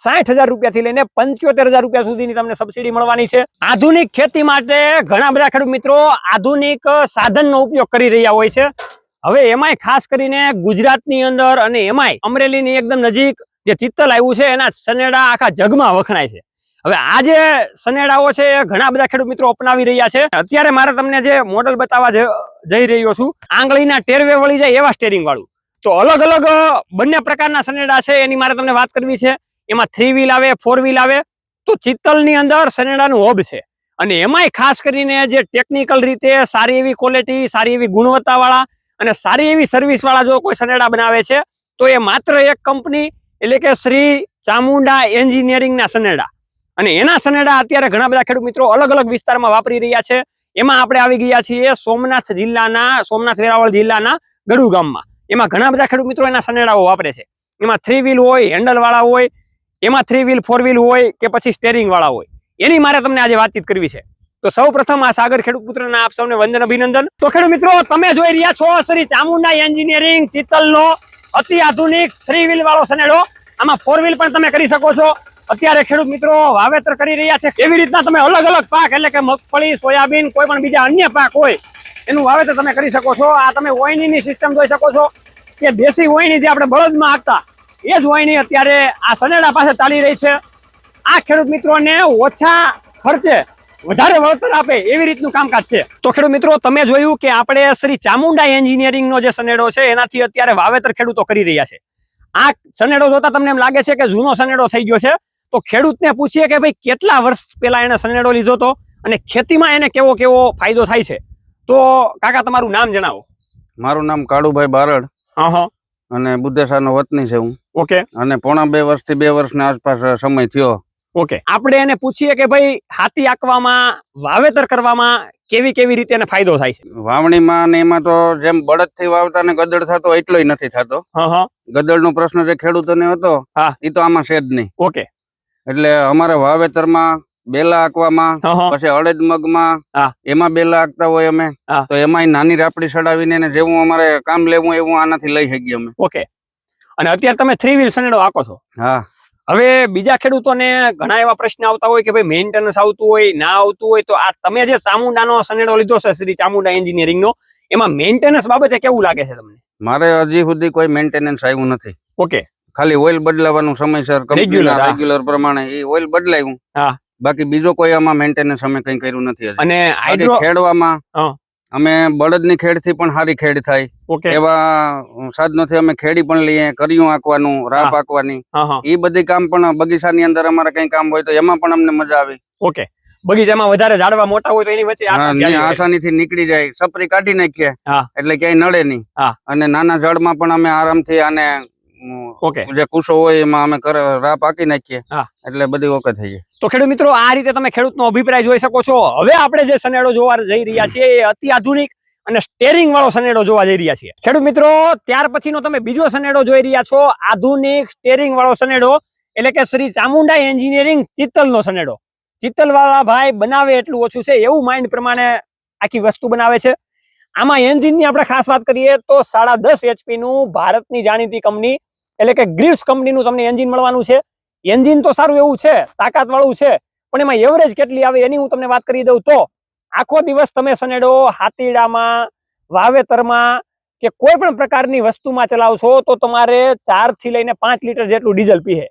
60,000 રૂપિયાથી લઈને 75,000 રૂપિયા સુધીની તમને સબસિડી મળવાની છે। આધુનિક ખેતી માટે ઘણા બધા ખેડૂત મિત્રો આધુનિક સાધનનો ઉપયોગ કરી રહ્યા હોય છે। હવે એમાંય ખાસ કરીને ગુજરાતની અંદર અને એમાંય અમરેલીની એકદમ નજીક જે ચિત્તલ આવ્યું છે એના સનેડા આખા જગમાં વખણાય છે। હવે આ જે સનેડાઓ છે એ ઘણા બધા ખેડૂત મિત્રો અપનાવી રહ્યા છે। અત્યારે મારે તમને જે મોડલ બતાવવા જઈ રહ્યો છું, આંગળીના ટેરવે વળી જાય એવા સ્ટેરિંગ વાળું। તો અલગ અલગ બંને પ્રકારના સનેડા છે એની મારે તમને વાત કરવી છે। એમાં 3 વ્હીલ આવે, 4 વ્હીલ આવે। તો ચિત્તલની અંદર સનેડાનું હબ છે અને એમાંય ખાસ કરીને જે ટેકનિકલ રીતે સારી એવી ક્વોલિટી, સારી એવી ગુણવત્તા વાળા અને સારી એવી સર્વિસ વાળા જો કોઈ સનેડા બનાવે છે તો એ માત્ર એક કંપની એટલે કે શ્રી ચામુંડા એન્જિનિયરિંગના સનેડા। અને એના સનેડા અત્યારે ઘણા બધા ખેડૂત મિત્રો અલગ અલગ વિસ્તારમાં વાપરી રહ્યા છે। એમાં આપણે આવી ગયા છીએ સોમનાથ વેરાવળ જિલ્લાના ગડુ ગામમાં। એમાં ઘણા બધા ખેડૂત મિત્રો એના સનેડાઓ વાપરે છે। એમાં 3 વ્હીલ હોય, હેન્ડલ વાળા હોય, એમાં 3 વ્હીલ 4 વ્હીલ હોય કે પછી સ્ટેરિંગ વાળા હોય, એની મારે તમને આજે વાતચીત કરવી છે। તો સૌ પ્રથમ આ સાગર ખેડૂત પુત્રના આપ સૌને વંદન, અભિનંદન। તો ખેડૂત મિત્રો તમે જોઈ રહ્યા છો શ્રી ચામુંડા એન્જિનિયરિંગ ચિત્તલનો અતિ આધુનિક 3 વ્હીલ વાળો સનેડો। આમાં 4 વ્હીલ પણ તમે કરી શકો છો। અત્યારે ખેડૂત મિત્રો વાવેતર કરી રહ્યા છે। કેવી રીતના તમે અલગ અલગ પાક એટલે કે મગફળી, સોયાબીન, કોઈ પણ બીજા અન્ય પાક હોય એનું વાવેતર તમે કરી શકો છો। આ તમે ઓયણીની સિસ્ટમ જોઈ શકો છો કે દેશી ઓયણી જે આપણે બળદમાં હાંકતા એ જ ઓયણી અત્યારે આ સનેડા પાસે ચાલી રહી છે। આ ખેડૂત મિત્રોને ઓછા ખર્ચે વધારે વળતર આપે એવી રીતનું કામકાજ છે। તો ખેડૂત મિત્રો તમે જોયું કે આપણે શ્રી ચામુંડા એન્જિનિયરિંગનો જે સનેડો છે એનાથી અત્યારે વાવેતર ખેડૂતો કરી રહ્યા છે। આ સનેડો જોતા તમને એમ લાગે છે કે જૂનો સનેડો થઈ ગયો છે। તો ખેડૂતને પૂછીએ કે ભાઈ કેટલા વર્ષ પહેલા એને સનેડો લીધો હતો અને ખેતીમાં એને કેવો કેવો ફાયદો થાય છે। તો કાકા તમારું નામ જણાવો। મારું નામ કાળુભાઈ બારડ અને બુદ્ધેસાનો વતની છે હું। ઓકે। અને પોણા 2 વર્ષથી 2 વર્ષના આસપાસ સમય થયો। ઓકે, આપણે એને પૂછીએ કે ભાઈ હાથી આંકવામાં, વાવેતર કરવામાં કેવી કેવી રીતે એને ફાયદો થાય છે। વાવણીમાં ને એમાં તો જેમ બળદથી વાવતા ને ગદડ થતો એટલોય નથી થતો। ગદડનો પ્રશ્ન જે ખેડૂતોને હતો એ તો આમાં છે જ નહીં। ઓકે, એટલે અમારે વાવેતરમાં બેલા આંકવામાં, પછી અડદ મગમાં એમાં બેલા આંકતા હોય અમે, તો એમાં નાની રાપડી ચડાવીને જેવું અમારે કામ લેવું એવું આનાથી લઈ શકીએ અમે। ઓકે, અને અત્યારે તમે 3 વ્હીલ સનેડો આંકો છો। હા। હવે બીજા ખેડૂતોને ઘણા એવા પ્રશ્ન આવતા હોય કે ભાઈ મેન્ટેનન્સ આવતું હોય, ના આવતું હોય, તો આ તમે જે ચામુંડાનો સનેડો લીધો છે શ્રી ચામુંડા એન્જિનિયરિંગનો, એમાં મેન્ટેનન્સ બાબતે કેવું લાગે છે તમને? મારે હજી સુધી કોઈ મેન્ટેનન્સ આવ્યું નથી। ઓકે, ખાલી ઓઇલ બદલાવાનું સમયસર રેગ્યુલર પ્રમાણે એ ઓઇલ બદલાયું। હા, બાકી બીજો કોઈ આમાં મેન્ટેનન્સ અમે કઈ કર્યું નથી। અને ખેડવામાં અમે બળદની ખેડથી પણ સારી ખેડ થાય એવા સાધનોથી અમે ખેડી પણ લઈએ। કર્યું આંકવાનું, રાપ આંકવાની, એ બધી કામ પણ બગીચાની અંદર અમારે કઈ કામ હોય તો એમાં પણ અમને મજા આવે। ઓકે, બગીચામાં વધારે ઝાડવા મોટા હોય તો એની વચ્ચે આસાનીથી નીકળી જાય, સપરી કાઢી નાખીએ એટલે ક્યાંય નડે નહીં। અને નાના ઝાડમાં પણ અમે આરામથી આને જે કુશો હોય એમાં અમે રાપ આંકી નાખીએ એટલે બધી ઓકે થઈ જાય। તો ખેડૂત મિત્રો આ રીતે તમે ખેડૂતનો અભિપ્રાય જોઈ શકો છો। હવે આપણે જે સનેડો જોવા જઈ રહ્યા છીએ એ અતિ આધુનિક અને સ્ટેરિંગ વાળો સનેડો જોવા જઈ રહ્યા છીએ ખેડૂત મિત્રો। ત્યાર પછીનો તમે બીજો સનેડો જોઈ રહ્યા છો, આધુનિક સ્ટેરિંગ વાળો સનેડો એટલે કે શ્રી ચામુંડા એન્જિનિયરિંગ ચિત્તલનો સનેડો। ચિત્તલ વાળા ભાઈ બનાવે એટલું ઓછું છે એવું માઇન્ડ પ્રમાણે આખી વસ્તુ બનાવે છે। આમાં એન્જિનની આપણે ખાસ વાત કરીએ તો 10.5 HP નું ભારતની જાણીતી કંપની એટલે કે ગ્રીવ્સ કંપનીનું તમને એન્જિન મળવાનું છે। એન્જિન તો સારું એવું છે, તાકાત વાળું છે, પણ એમાં એવરેજ કેટલી આવે એની હું તમને વાત કરી દઉં તો આખો દિવસ તમે સનેડો હાથીડામાં, વાવેતરમાં કે કોઈ પણ પ્રકારની વસ્તુમાં ચલાવશો તો તમારે 4 થી લઈને 5 લીટર જેટલું ડીઝલ પીએ।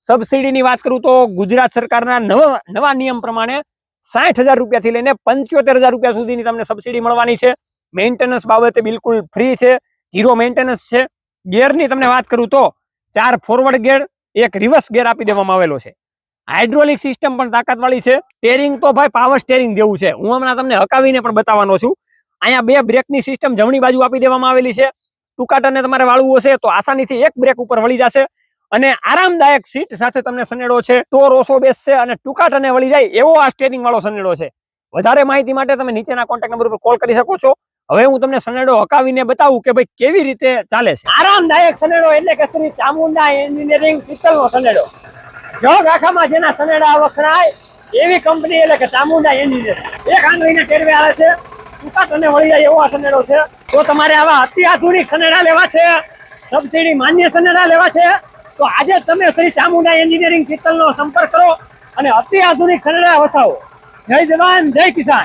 સબસિડીની વાત કરું તો ગુજરાત સરકારના નવા નિયમ પ્રમાણે 60,000 રૂપિયાથી લઈને 75,000 રૂપિયા સુધીની તમને સબસિડી મળવાની છે। મેન્ટેનન્સ બાબતે બિલકુલ ફ્રી છે, 0 મેન્ટેનન્સ છે। ગેરની તમને વાત કરું તો 4 ફોરવર્ડ ગેર, 1 રિવર્સ ગેર આપી દેવામાં આવેલો છે। હાઇડ્રોલિક સિસ્ટમ પણ તાકાત વાળી છે। સ્ટેરિંગ તો ભાઈ પાવર સ્ટેરિંગ જેવું છે, હું હમણાં તમને હકાવીને પણ બતાવવાનો છું। અહીંયા 2 બ્રેકની સિસ્ટમ જમણી બાજુ આપી દેવામાં આવેલી છે। ટૂંકાટને તમારે વાળવું હશે તો આસાનીથી 1 બ્રેક ઉપર વળી જશે અને આરામદાયક સીટ સાથે તમને સનેડો છે તો રોસો બેસશે અને ટૂંકાટને વળી જાય એવો આ સ્ટેરિંગ વાળો સનેડો છે। વધારે માહિતી માટે તમે નીચેના કોન્ટેક્ટ નંબર ઉપર કોલ કરી શકો છો। હવે હું તમને સનેડો હકાવીને બતાવું કે ભાઈ કેવી રીતે ચાલે છે। આરામદાયક સનેડો એટલે કે શ્રી ચામુંડા એન્જિનિયરિંગ ચિત્તલનો સનેડો। જગ આખામાં જેના સનેડા વખણાય એવી કંપની એટલે કે ચામુંડા એન્જિનિયરિંગ। એક આંગળીના ટેરવે આવે છે, ટૂંકાટને વળી જાય એવો આ સનેડો છે। તો તમારે આવા અતિ આધુનિક સનેડા લેવા છે, સબસિડી માન્ય સનેડા લેવા છે તો આજે તમે શ્રી ચામુંડા એન્જિનિયરિંગ ચિત્તલનો સંપર્ક કરો અને અતિ આધુનિક ખરડા વસાવો. જય જવાન જય કિસાન.